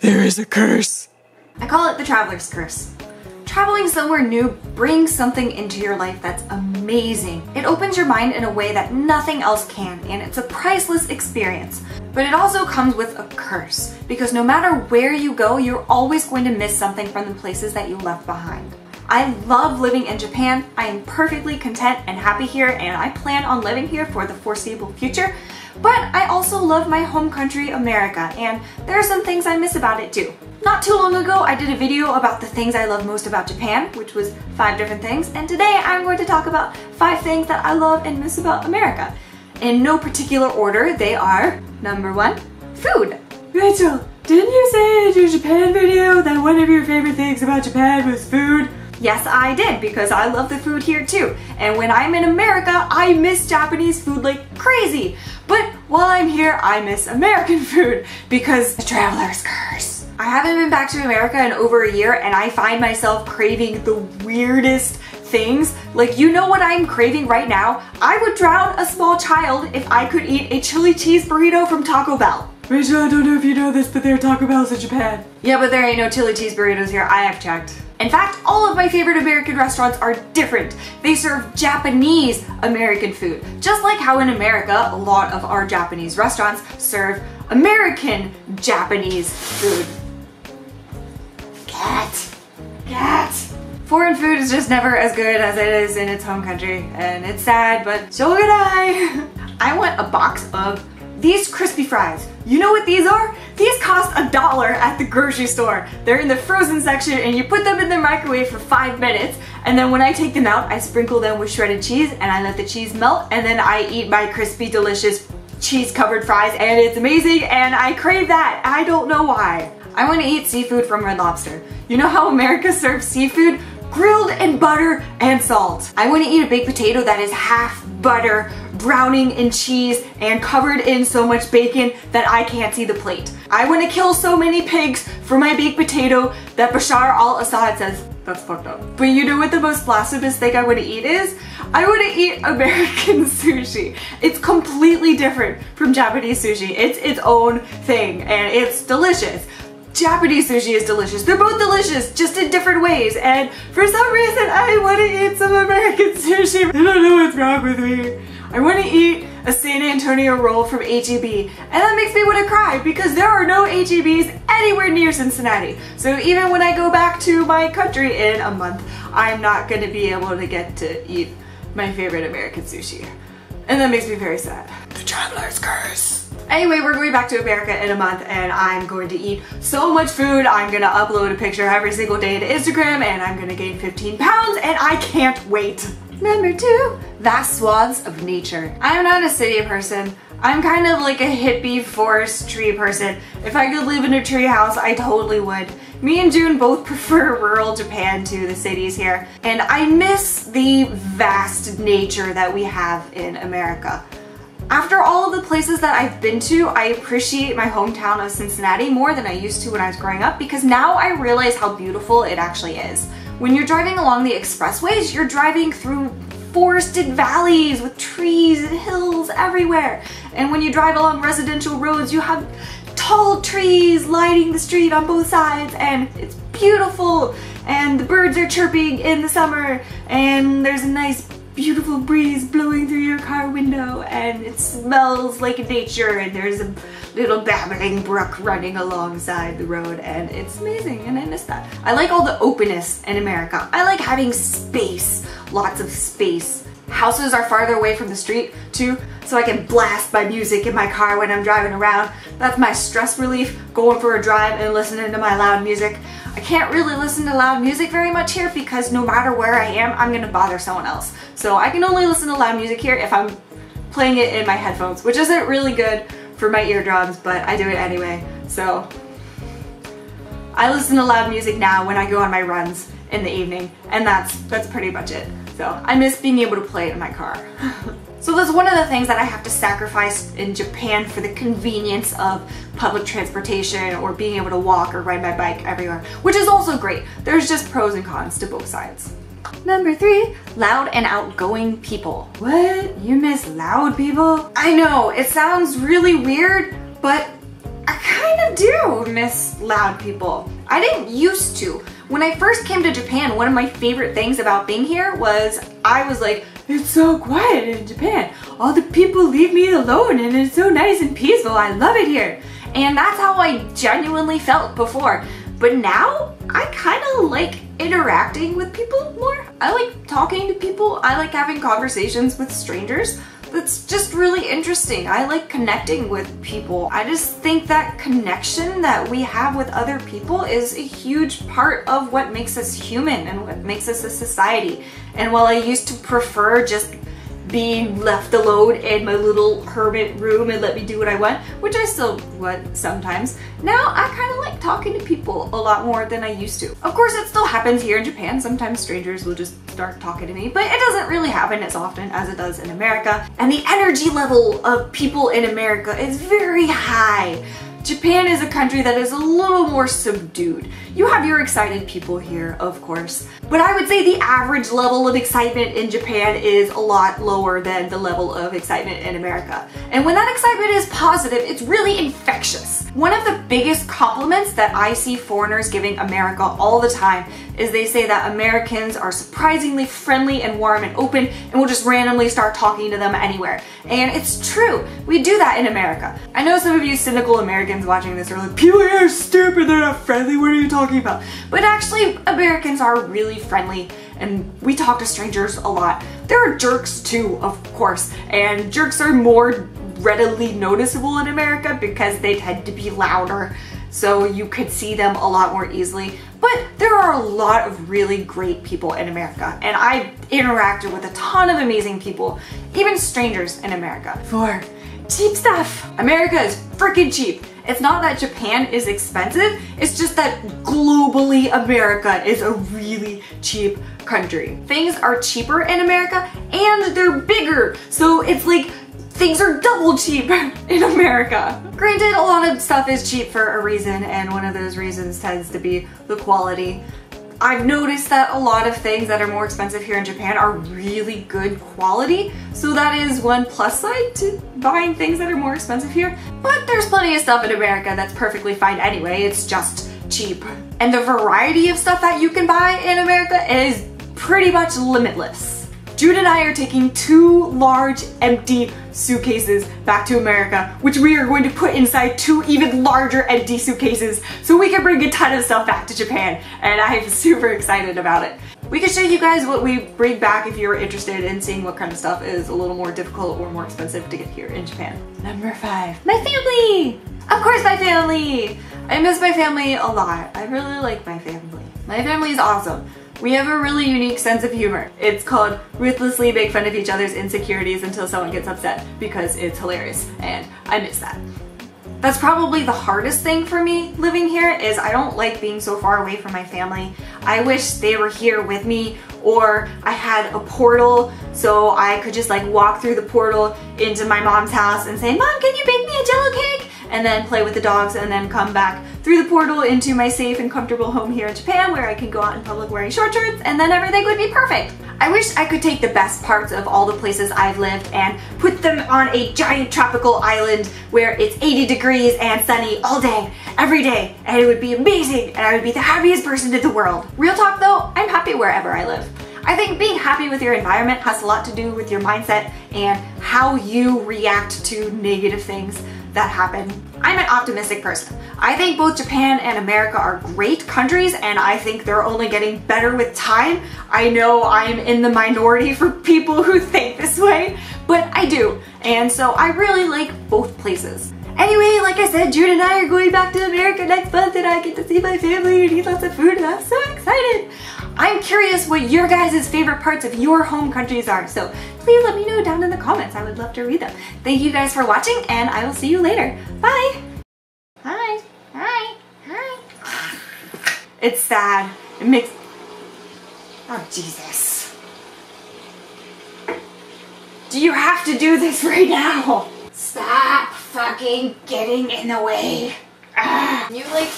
There is a curse. I call it the traveler's curse. Traveling somewhere new brings something into your life that's amazing. It opens your mind in a way that nothing else can, and it's a priceless experience. But it also comes with a curse, because no matter where you go, you're always going to miss something from the places that you left behind. I love living in Japan. I am perfectly content and happy here, and I plan on living here for the foreseeable future. But I also love my home country, America, and there are some things I miss about it too. Not too long ago, I did a video about the things I love most about Japan, which was 5 different things, and today I'm going to talk about 5 things that I love and miss about America. In no particular order, they are: number 1, food. Rachel, didn't you say in your Japan video that one of your favorite things about Japan was food? Yes, I did, because I love the food here too. And when I'm in America, I miss Japanese food like crazy. But while I'm here, I miss American food because the traveler's curse. I haven't been back to America in over a year, and I find myself craving the weirdest things. Like, you know what I'm craving right now? I would drown a small child if I could eat a chili cheese burrito from Taco Bell. Rachel, I don't know if you know this, but there are Taco Bells in Japan. Yeah, but there ain't no chili cheese burritos here. I have checked. In fact, all of my favorite American restaurants are different. They serve Japanese American food. Just like how in America, a lot of our Japanese restaurants serve American Japanese food. Cat. Foreign food is just never as good as it is in its home country, and it's sad, but so did I. I want a box of these crispy fries. You know what these are? These cost $1 at the grocery store. They're in the frozen section, and you put them in the microwave for 5 minutes, and then when I take them out, I sprinkle them with shredded cheese, and I let the cheese melt, and then I eat my crispy, delicious, cheese-covered fries, and it's amazing, and I crave that. I don't know why. I want to eat seafood from Red Lobster. You know how America serves seafood? Grilled in butter and salt. I want to eat a baked potato that is half butter, browning in cheese, and covered in so much bacon that I can't see the plate. I want to kill so many pigs for my baked potato that Bashar al-Assad says, that's fucked up. But you know what the most blasphemous thing I want to eat is? I want to eat American sushi. It's completely different from Japanese sushi. It's its own thing, and it's delicious. Japanese sushi is delicious. They're both delicious, just in different ways, and for some reason I want to eat some American sushi. I don't know what's wrong with me. I want to eat a San Antonio roll from H-E-B, and that makes me want to cry because there are no H-E-Bs anywhere near Cincinnati. So even when I go back to my country in a month, I'm not going to be able to get to eat my favorite American sushi. And that makes me very sad. The traveler's curse. Anyway, we're going back to America in a month, and I'm going to eat so much food. I'm going to upload a picture every single day to Instagram, and I'm going to gain 15 pounds, and I can't wait. Number 2, vast swaths of nature. I'm not a city person. I'm kind of like a hippie forest tree person. If I could live in a tree house, I totally would. Me and June both prefer rural Japan to the cities here, and I miss the vast nature that we have in America. After all of the places that I've been to, I appreciate my hometown of Cincinnati more than I used to when I was growing up, because now I realize how beautiful it actually is. When you're driving along the expressways, you're driving through forested valleys with trees and hills everywhere. And when you drive along residential roads, you have tall trees lining the street on both sides, and it's beautiful. And the birds are chirping in the summer, and there's a nice beautiful breeze blowing through your car window, and it smells like nature, and there's a little babbling brook running alongside the road, and it's amazing, and I miss that. I like all the openness in America. I like having space, lots of space. Houses are farther away from the street too, so I can blast my music in my car when I'm driving around. That's my stress relief, going for a drive and listening to my loud music. I can't really listen to loud music very much here because no matter where I am, I'm gonna bother someone else. So I can only listen to loud music here if I'm playing it in my headphones, which isn't really good for my eardrums, but I do it anyway. So I listen to loud music now when I go on my runs in the evening, and that's pretty much it. So I miss being able to play it in my car. So that's one of the things that I have to sacrifice in Japan for the convenience of public transportation or being able to walk or ride my bike everywhere, which is also great. There's just pros and cons to both sides. Number 3, loud and outgoing people. What? You miss loud people? I know, it sounds really weird, but I kind of do miss loud people. I didn't used to. When I first came to Japan, one of my favorite things about being here was I was like, it's so quiet in Japan. All the people leave me alone and it's so nice and peaceful. I love it here. And that's how I genuinely felt before. But now, I kind of like interacting with people more. I like talking to people. I like having conversations with strangers. That's just really interesting. I like connecting with people. I just think that connection that we have with other people is a huge part of what makes us human and what makes us a society. And while I used to prefer just being left alone in my little hermit room and let me do what I want, which I still would sometimes, now I kind of like talking to people a lot more than I used to. Of course, it still happens here in Japan. Sometimes strangers will just start talking to me, but it doesn't really happen as often as it does in America. And the energy level of people in America is very high. Japan is a country that is a little more subdued. You have your excited people here, of course, but I would say the average level of excitement in Japan is a lot lower than the level of excitement in America. And when that excitement is positive, it's really infectious. One of the biggest compliments that I see foreigners giving America all the time is they say that Americans are surprisingly friendly and warm and open and will just randomly start talking to them anywhere. And it's true, we do that in America. I know some of you cynical Americans watching this are like, people here are stupid, they're not friendly, what are you talking about? But actually, Americans are really friendly and we talk to strangers a lot. There are jerks too, of course, and jerks are more readily noticeable in America because they tend to be louder, so you could see them a lot more easily. But there are a lot of really great people in America, and I've interacted with a ton of amazing people, even strangers in America. For cheap stuff, America is freaking cheap. It's not that Japan is expensive, it's just that globally America is a really cheap country. Things are cheaper in America and they're bigger, so it's like things are double cheap in America. Granted, a lot of stuff is cheap for a reason, and one of those reasons tends to be the quality. I've noticed that a lot of things that are more expensive here in Japan are really good quality, so that is one plus side to buying things that are more expensive here. But there's plenty of stuff in America that's perfectly fine anyway, it's just cheap. And the variety of stuff that you can buy in America is pretty much limitless. Jude and I are taking 2 large empty suitcases back to America, which we are going to put inside 2 even larger empty suitcases so we can bring a ton of stuff back to Japan, and I'm super excited about it. We can show you guys what we bring back if you're interested in seeing what kind of stuff is a little more difficult or more expensive to get here in Japan. Number 5, my family! Of course, my family! I miss my family a lot. I really like my family. My family is awesome. We have a really unique sense of humor. It's called ruthlessly make fun of each other's insecurities until someone gets upset, because it's hilarious, and I miss that. That's probably the hardest thing for me living here, is I don't like being so far away from my family. I wish they were here with me, or I had a portal so I could just like walk through the portal into my mom's house and say, Mom, can you bake me a jello cake? And then play with the dogs and then come back through the portal into my safe and comfortable home here in Japan, where I can go out in public wearing short shorts, and then everything would be perfect. I wish I could take the best parts of all the places I've lived and put them on a giant tropical island where it's 80 degrees and sunny all day, every day, and it would be amazing, and I would be the happiest person in the world. Real talk though, I'm happy wherever I live. I think being happy with your environment has a lot to do with your mindset and how you react to negative things that happen. I'm an optimistic person. I think both Japan and America are great countries, and I think they're only getting better with time. I know I'm in the minority for people who think this way, but I do. And so I really like both places. Anyway, like I said, Jude and I are going back to America next month, and I get to see my family and eat lots of food, and I'm so excited. I'm curious what your guys' favorite parts of your home countries are, so please let me know down in the comments. I would love to read them. Thank you guys for watching, and I will see you later. Bye! Hi! Hi! Hi! It's sad. It makes... Oh, Jesus. Do you have to do this right now? Stop fucking getting in the way. Can you, like,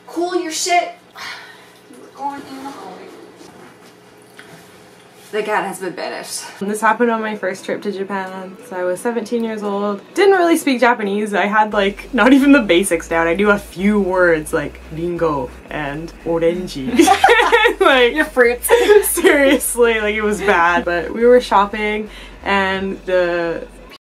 cool your shit? You're going in the hallway. The cat has been banished. This happened on my first trip to Japan. So I was 17 years old. Didn't really speak Japanese. I had like not even the basics down. I knew a few words like ringo and orange. Like Your fruits. seriously, like it was bad. But we were shopping and the